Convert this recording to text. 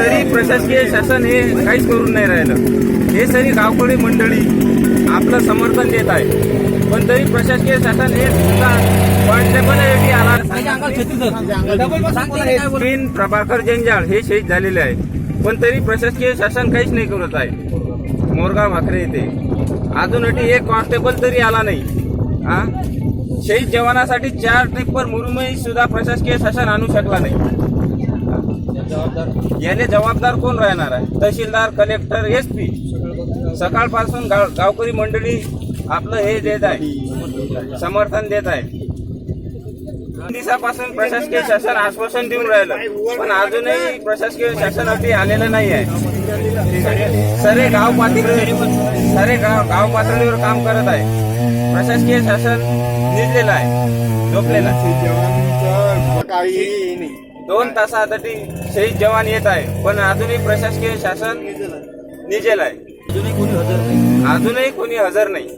तरी प्रशासकीय शासन हे काहीच करून नाही राहिलं। हे सरी गावकरी मंडळी आपलं समर्थन देत आहे, पण तरी प्रशासकीय शासन हे सुद्धा कॉन्स्टेबलसाठी आला। प्रभाकर जंजाळ हे शहीद झालेले आहे, पण तरी प्रशासकीय शासन काहीच नाही करत आहे। मोरगाव भाकरे येथे अजूनही एक कॉन्स्टेबल तरी आला नाही। शहीद जवानासाठी 4 टिप्पर मुरुमही सुद्धा प्रशासकीय शासन आणू शकला नाही। याने जबाबदार कोण राहणार आहे? तहसीलदार, कलेक्टर, SP। सकाळपासून गावकरी मंडळी आपलं हे देत आहे, समर्थन देत आहे। दिवसापासून प्रशासकीय शासन आश्वासन देऊन राहिलं, पण अजूनही प्रशासकीय शासन अगदी आलेलं नाही आहे। सारे गाव पातळीवर काम करत आहे। प्रशासकीय शासन निजलेलं आहे, झोपलेलं आहे। 2 तासासाठी शहीद जवान येत आहे, पण अजूनही प्रशासकीय शासन निजेल आहे। अजूनही कोणी हजर नाही।